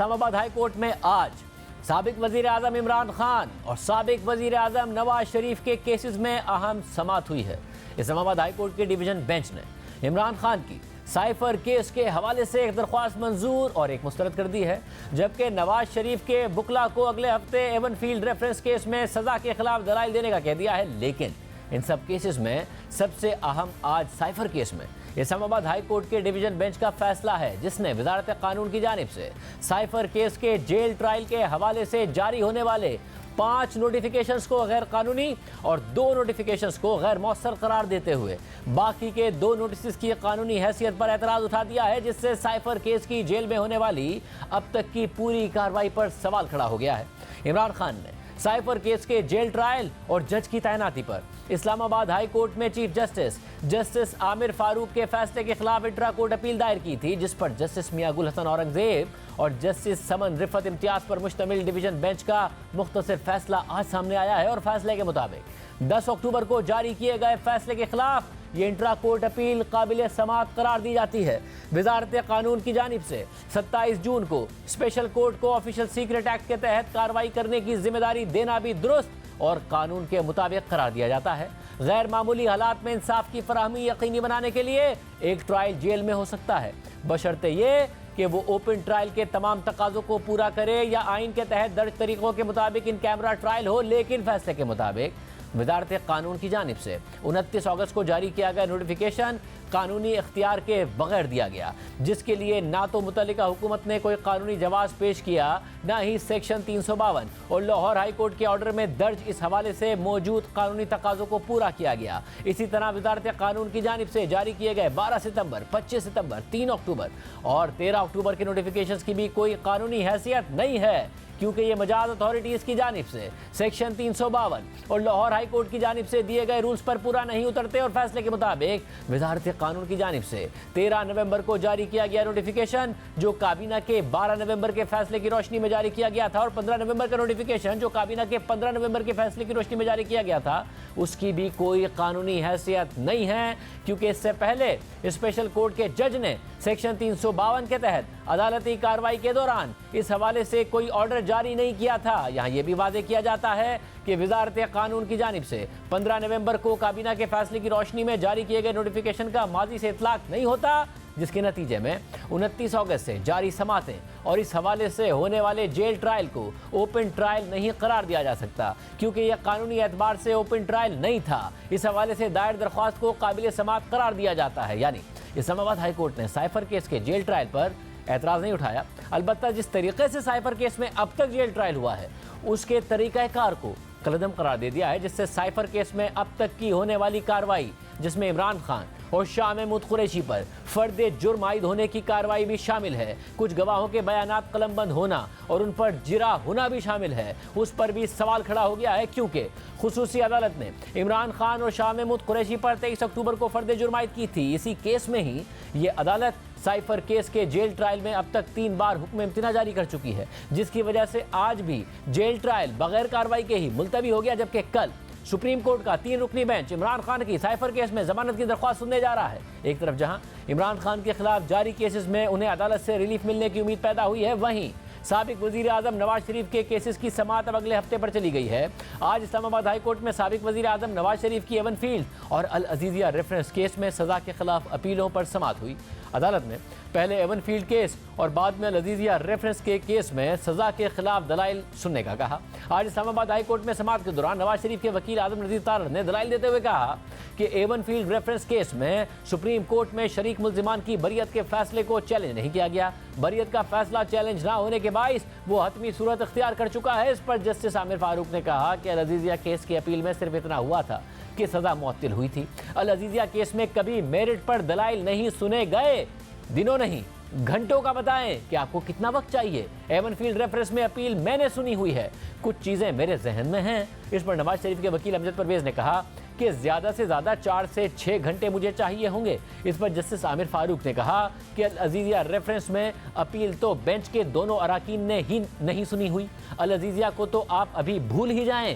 اسلام آباد high court میں آج سابق وزیر اعظم عمران خان اور سابق وزیر اعظم نواز شریف کے کیسز میں اہم سماعت ہوئی ہے۔ اسلام آباد ہائی کورٹ کے ڈویژن بینچ نے عمران خان کی سائفر کیس کے حوالے سے ایک درخواست منظور اور ایک مسترد کر دی ہے، جبکہ نواز شریف کے وکلا کو اگلے ہفتے ایون فیلڈ ریفرنس کیس میں سزا کے خلاف دلائل دینے کا کہہ دیا ہے۔ لیکن ان سب کیسز میں سب سے اہم آج سائفر کیس میں اسلام آباد ہائی کورٹ کے ڈویژن بینچ کا فیصلہ ہے، جس نے وزارت قانون کی جانب سے سائفر کیس کے جیل ٹرائل کے حوالے سے جاری ہونے والے 5 نوٹیفیکیشنز کو غیر قانونی اور 2 نوٹیفیکیشنز کو غیر مؤثر قرار دیتے ہوئے باقی کے 2 نوٹسز کی قانونی حیثیت پر اعتراض اٹھا دیا ہے، جس سے سائفر کیس کی جیل میں ہونے والی اب تک کی پوری کارروائی پر سوال کھڑا ہو گیا ہے۔ عمران خان نے سائفر کیس کے جیل ٹرائل اور جج کی تعیناتی پر اسلام آباد ہائی کورٹ میں چیف جسٹس عامر فاروق کے فیصلے کے خلاف انٹرا کورٹ اپیل دائر کی تھی، جس پر جسٹس میاں گل حسن اورنگزیب اور جسٹس سمن رفت امتیاز پر مشتمل ڈویژن بینچ کا مختصر فیصلہ آج سامنے آیا ہے، اور فیصلے کے مطابق 10 اکتوبر کو جاری کیے گئے فیصلے کے خلاف یہ انٹرا کورٹ اپیل قابل سماعت قرار دی جاتی ہے۔ وزارت قانون کی جانب سے 27 جون کو اسپیشل کورٹ کو آفیشل سیکرٹ ایکٹ کے تحت کارروائی کرنے کی ذمہ داری دینا بھی درست اور قانون کے مطابق قرار دیا جاتا ہے۔ غیر معمولی حالات میں انصاف کی فراہمی یقینی بنانے کے لیے ایک ٹرائل جیل میں ہو سکتا ہے، بشرطے یہ کہ وہ اوپن ٹرائل کے تمام تقاضوں کو پورا کرے یا آئین کے تحت درج طریقوں کے مطابق ان کیمرہ ٹرائل ہو۔ لیکن فیصلے کے مطابق وزارت قانون کی جانب سے 29 اگست کو جاری کیا گیا نوٹیفیکیشن قانونی اختیار کے بغیر دیا گیا، جس کے لیے نہ تو متعلقہ حکومت نے کوئی قانونی جواز پیش کیا، نہ ہی سیکشن 352 اور لاہور ہائی کورٹ کے آرڈر میں درج اس حوالے سے موجود قانونی تقاضوں کو پورا کیا گیا۔ اسی طرح وزارت قانون کی جانب سے جاری کیے گئے 12 ستمبر، 25 ستمبر، 3 اکتوبر اور 13 اکتوبر کے نوٹیفیکیشنز کی بھی کوئی قانونی حیثیت نہیں ہے، کیونکہ یہ مجاز اتھارٹیز کی جانب سے سیکشن 352 اور لاہور ہائی کورٹ کی جانب سے دیے گئے رولز پر پورا نہیں اترتے۔ اور فیصلے کے مطابق وزارت قانون کی جانب سے 13 نومبر کو جاری کیا گیا نوٹیفیکیشن جو کابینہ کے 12 نومبر کے فیصلے کی روشنی میں جاری کیا گیا تھا، اور 15 نومبر کا نوٹیفیکیشن جو کابینہ کے 15 نومبر کے فیصلے کی روشنی میں جاری کیا گیا تھا، اس کی بھی کوئی قانونی حیثیت نہیں ہے، کیونکہ اس سے پہلے اسپیشل کورٹ کے جج نے سیکشن 352 کے تحت عدالتی کارروائی کے دوران اس حوالے سے کوئی آرڈر جاری نہیں کیا تھا۔ یہاں یہ بھی واضح کیا جاتا ہے کہ وزارت قانون کی جانب سے 15 نومبر کو کابینہ کے فیصلے کی روشنی میں جاری کیے گئے نوٹیفیکیشن کا ماضی سے اطلاق نہیں ہوتا، جس کے نتیجے میں 29 اگست سے جاری سماعتیں اور اس حوالے سے ہونے والے جیل ٹرائل کو اوپن ٹرائل نہیں قرار دیا جا سکتا، کیونکہ یہ قانونی اعتبار سے اوپن ٹرائل نہیں تھا۔ اس حوالے سے دائر درخواست کو قابل سماعت قرار دیا جاتا ہے، یعنی اسلام آباد ہائی کورٹ نے سائفر کیس کے جیل ٹرائل پر اعتراض نہیں اٹھایا۔ البتہ جس طریقے سے سائفر کیس میں اب تک جیل ٹرائل ہوا ہے، اس کے طریقہ کار کو کالعدم قرار دے دیا ہے، جس سے سائفر کیس میں اب تک کی ہونے والی کارروائی، جس میں عمران خان اور شاہ محمود قریشی پر فرد جرم عائد ہونے کی کارروائی بھی شامل ہے، کچھ گواہوں کے بیانات قلم بند ہونا اور ان پر جرح ہونا بھی شامل ہے، اس پر بھی سوال کھڑا ہو گیا ہے، کیونکہ خصوصی عدالت نے عمران خان اور شاہ محمود قریشی پر 23 اکتوبر کو فرد جرم عائد کی تھی۔ اسی کیس میں ہی یہ عدالت سائفر کیس کے جیل ٹرائل میں اب تک 3 بار حکم امتناع جاری کر چکی ہے، جس کی وجہ سے آج بھی جیل ٹرائل بغیر کارروائی کے ہی ملتوی ہو گیا، جبکہ کل سپریم کورٹ کا 3 رکنی بینچ عمران خان کی سائفر کیس میں ضمانت کی درخواست سننے جا رہا ہے۔ ایک طرف جہاں عمران خان کے خلاف جاری کیسز میں انہیں عدالت سے ریلیف ملنے کی امید پیدا ہوئی ہے، وہیں سابق وزیر اعظم نواز شریف کے کیسز کی سماعت اب اگلے ہفتے پر چلی گئی ہے۔ آج اسلام آباد ہائی کورٹ میں سابق وزیر اعظم نواز شریف کی ایون فیلڈ اور العزیزیہ ریفرنس کیس میں سزا کے خلاف اپیلوں پر سماعت ہوئی۔ عدالت نے پہلے ایون فیلڈ کیس اور بعد میں العزیزیہ ریفرنس کے کیس میں سزا کے خلاف دلائل سننے کا کہا۔ آج اسلام آباد ہائی کورٹ میں سماعت کے دوران نواز شریف کے وکیل اعظم نذیر تارڑ نے دلائل دیتے ہوئے کہا کہ ایون فیلڈ ریفرنس کیس میں سپریم کورٹ میں شریک ملزمان کی بریت کے فیصلے کو چیلنج نہیں کیا گیا۔ بریت کا فیصلہ چیلنج نہ ہونے کے باعث وہ حتمی صورت اختیار کر چکا ہے۔ اس پر جسٹس عامر فاروق نے کہا کہ العزیزیہ کیس کی اپیل میں صرف اتنا ہوا تھا کہ سزا معطل ہوئی تھی۔ العزیزیہ کیس میں کبھی میرٹ پر دلائل نہیں سنے گئے، دنوں نہیں گھنٹوں کا بتائیں کہ آپ کو کتنا وقت چاہیے۔ ایون فیلڈ ریفرنس میں اپیل میں نے سنی ہوئی ہے، کچھ چیزیں میرے ذہن میں ہیں۔ اس پر نواز شریف کے وکیل امجد پرویز نے کہا کہ زیادہ سے زیادہ 4 سے 6 گھنٹے مجھے چاہیے ہوں گے۔ اس پر جسٹس عامر فاروق نے کہا کہ العزیزیہ ریفرنس میں اپیل تو بینچ کے دونوں اراکین نے ہی نہیں سنی ہوئی، العزیزیہ کو تو آپ ابھی بھول ہی جائیں۔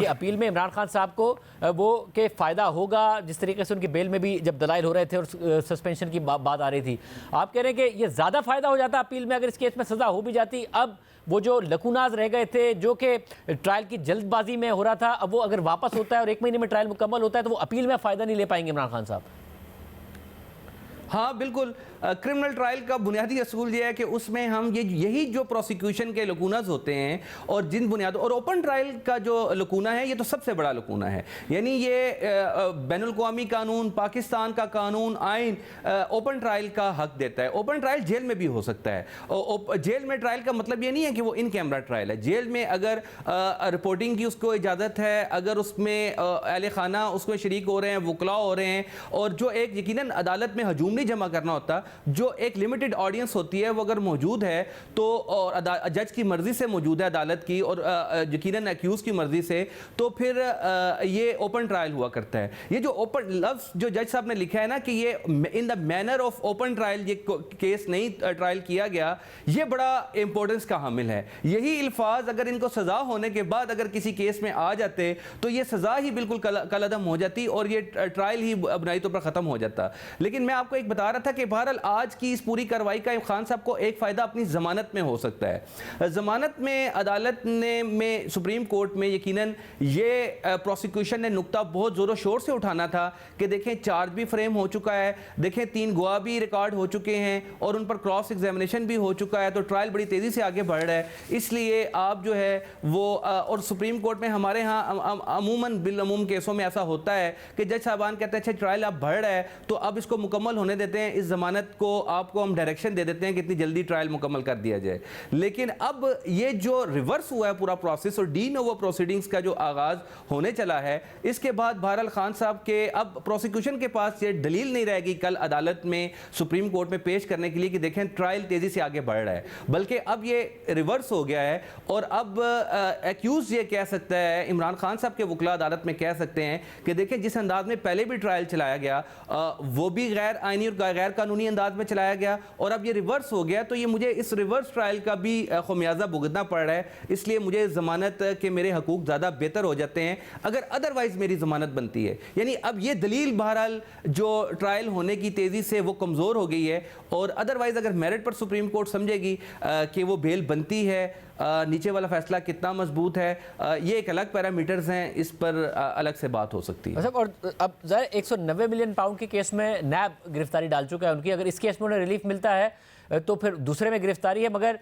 کہ اپیل میں عمران خان صاحب کو وہ کہ فائدہ ہوگا، جس طریقے سے ان کی بیل میں بھی جب دلائل ہو رہے تھے اور سسپینشن کی بات آ رہی تھی، آپ کہہ رہے ہیں کہ یہ زیادہ فائدہ ہو جاتا اپیل میں اگر اس کیس میں سزا ہو بھی جاتی؟ اب وہ جو لکوناز رہ گئے تھے جو کہ ٹرائل کی جلد بازی میں ہو رہا تھا، اب وہ اگر واپس ہوتا ہے اور 1 مہینے میں ٹرائل مکمل ہوتا ہے تو وہ اپیل میں فائدہ نہیں لے پائیں گے عمران خان صاحب؟ ہاں بالکل، کرمنل ٹرائل کا بنیادی اصول یہ ہے کہ اس میں ہم یہی جو پروسیکیوشن کے لکوناز ہوتے ہیں اور جن بنیادوں، اور اوپن ٹرائل کا جو لکونہ ہے یہ تو سب سے بڑا لکونہ ہے، یعنی یہ بین الاقوامی قانون، پاکستان کا قانون، آئین اوپن ٹرائل کا حق دیتا ہے۔ اوپن ٹرائل جیل میں بھی ہو سکتا ہے، جیل میں ٹرائل کا مطلب یہ نہیں ہے کہ وہ ان کیمرہ ٹرائل ہے، جیل میں اگر رپورٹنگ کی اس کو اجازت ہے، اگر اس میں اہل خانہ اس کو شریک ہو رہے ہیں، وکلاء ہو رہے ہیں، اور جو ایک یقیناً عدالت میں ہجوم نہیں جمع کرنا ہوتا، جو ایک لمیٹڈ آڈینس ہوتی ہے وہ اگر موجود ہے تو، اور جج کی مرضی سے موجود ہے عدالت کی، اور یقیناً ایکیوز کی مرضی سے، تو پھر یہ اوپن ٹرائل ہوا کرتا ہے۔ یہ جو اوپن لفظ جو جج صاحب نے لکھا ہے نا کہ یہ in the manner of open trial یہ کیس نہیں ٹرائل کیا گیا، یہ بڑا امپورٹنس کا حامل ہے۔ یہی الفاظ اگر ان کو سزا ہونے کے بعد اگر کسی کیس میں آ جاتے تو یہ سزا ہی بالکل کالعدم ہو جاتی اور یہ ٹرائل ہی بنیادی طور پر ختم ہو جاتا۔ لیکن میں آپ کو ایک بتا رہا تھا کہ بہرحال آج کی اس پوری کارروائی کا خان صاحب کو ایک فائدہ اپنی ضمانت میں ہو سکتا ہے۔ ضمانت میں عدالت میں سپریم کورٹ میں یقیناً یہ پروسیکیوشن نے نقطہ بہت زور و شور سے اٹھانا تھا کہ دیکھیں چارج بھی فریم ہو چکا ہے، دیکھیں 3 گواہ بھی ریکارڈ ہو چکے ہیں اور ان پر کراس ایگزامینیشن بھی ہو چکا ہے، تو ٹرائل بڑی تیزی سے آگے بڑھ رہا ہے، اس لیے آپ جو ہے وہ اور سپریم کورٹ میں ہمارے ہاں عموماً بالعموم کیسوں میں ایسا ہوتا ہے کہ جج صاحبان کہتے ہیں اچھا ٹرائل اب بڑھ رہا ہے تو اب اس کو مکمل ہونے دیتے ہیں، اس ضمانت کو آپ کو ہم ڈائریکشن دے دیتے ہیں کہ اتنی جلدی ٹرائل مکمل کر دیا جائے۔ لیکن اب یہ جو ریورس ہوا ہے پورا پروسیس اور ڈی نوو پروسیڈنگز کا جو آغاز ہونے چلا ہے، اس کے بعد بہرحال خان صاحب کے اب پروسیکیوشن کے پاس یہ دلیل نہیں رہے گی کل عدالت میں سپریم کورٹ میں پیش کرنے کے لیے کہ دیکھیں ٹرائل تیزی سے آگے بڑھ رہا ہے، بلکہ اب یہ ریورس ہو گیا ہے اور اب ایکیوز یہ کہہ سکتا ہے، عمران خان صاحب کے وکلاء عدالت میں کہہ سکتے ہیں کہ دیکھیں جس انداز میں پہلے بھی ٹرائل چلایا گیا وہ بھی غیر آئینی اور غیر قانونی انداز میں چلایا گیا، اور اب یہ ریورس ہو گیا تو یہ مجھے اس ریورس ٹرائل کا بھی خمیازہ بھگتنا پڑ رہا ہے، اس لیے مجھے ضمانت کے میرے حقوق زیادہ بہتر ہو جاتے ہیں اگر ادروائز میری ضمانت بنتی ہے۔ یعنی اب یہ دلیل بہرحال جو ٹرائل ہونے کی تیزی سے وہ کمزور ہو گئی ہے، اور ادروائز اگر میرٹ پر سپریم کورٹ سمجھے گی کہ وہ بیل بنتی ہے، نیچے والا فیصلہ کتنا مضبوط ہے، یہ ایک الگ پیرامیٹرز ہیں، اس پر الگ سے بات ہو سکتی ہے۔ اور اب ظاہر 190 ملین پاؤنڈ کے کیس میں نیب گرفتاری ڈال چکا ہے ان کی، اگر اس کیس میں انہیں ریلیف ملتا ہے تو پھر دوسرے میں گرفتاری ہے، مگر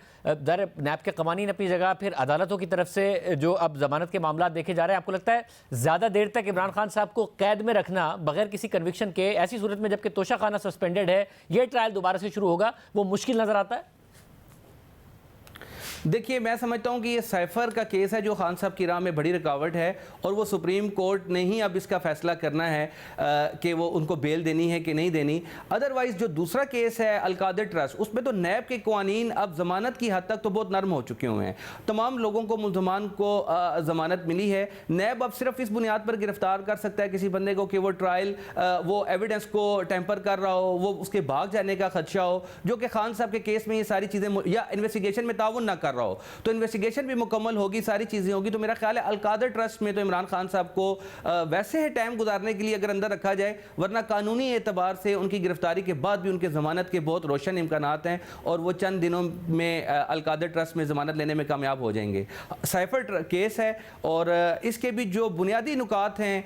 ظاہر نیب کے قوانین اپنی جگہ، پھر عدالتوں کی طرف سے جو اب ضمانت کے معاملات دیکھے جا رہے ہیں، آپ کو لگتا ہے زیادہ دیر تک عمران خان صاحب کو قید میں رکھنا بغیر کسی کنوکشن کے، ایسی صورت میں جبکہ توشہ خانہ سسپینڈڈ ہے، یہ ٹرائل دوبارہ سے شروع ہوگا، وہ مشکل نظر آتا ہے؟ دیکھیے میں سمجھتا ہوں کہ یہ سائفر کا کیس ہے جو خان صاحب کی راہ میں بڑی رکاوٹ ہے، اور وہ سپریم کورٹ نے ہی اب اس کا فیصلہ کرنا ہے کہ وہ ان کو بیل دینی ہے کہ نہیں دینی۔ ادروائز جو دوسرا کیس ہے القادر ٹرسٹ، اس میں تو نیب کے قوانین اب ضمانت کی حد تک تو بہت نرم ہو چکے ہوئے ہیں، تمام لوگوں کو، ملزمان کو ضمانت ملی ہے۔ نیب اب صرف اس بنیاد پر گرفتار کر سکتا ہے کسی بندے کو کہ وہ ٹرائل وہ ایویڈنس کو ٹیمپر کر رہا ہو، وہ اس کے بھاگ جانے کا خدشہ ہو، جو کہ خان صاحب کے کیس میں یہ ساری چیزیں، یا انویسٹیگیشن میں تعاون نہ کر رہا ہو، تو انویسٹیگیشن بھی مکمل ہوگی، ساری چیزیں ہوگی۔ تو میرا خیال ہے القادر ٹرسٹ میں تو عمران خان صاحب کو ویسے ہے ٹائم گزارنے کے لیے اگر اندر رکھا جائے، ورنہ قانونی اعتبار سے ان کی گرفتاری کے بعد بھی ان کے ضمانت کے بہت روشن امکانات ہیں، اور وہ چند دنوں میں القادر ٹرسٹ میں ضمانت لینے میں کامیاب ہو جائیں گے۔ سائفر کیس ہے اور اس کے بھی جو بنیادی نکات ہیں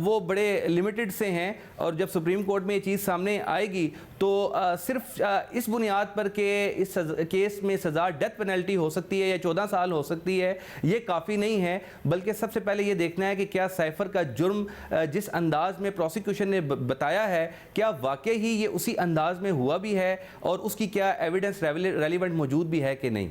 وہ بڑے لمیٹڈ سے ہیں، اور جب سپریم کورٹ میں یہ چیز سامنے آئے گی تو صرف اس بنیاد پر کہ اس کیس میں سزا ڈیتھ پینلٹی ہو سکتی ہے یا 14 سال ہو سکتی ہے، یہ کافی نہیں ہے، بلکہ سب سے پہلے یہ دیکھنا ہے کہ کیا سائفر کا جرم جس انداز میں پروسیکیوشن نے بتایا ہے کیا واقعی ہی یہ اسی انداز میں ہوا بھی ہے، اور اس کی کیا ایویڈنس ریلیونٹ موجود بھی ہے کہ نہیں۔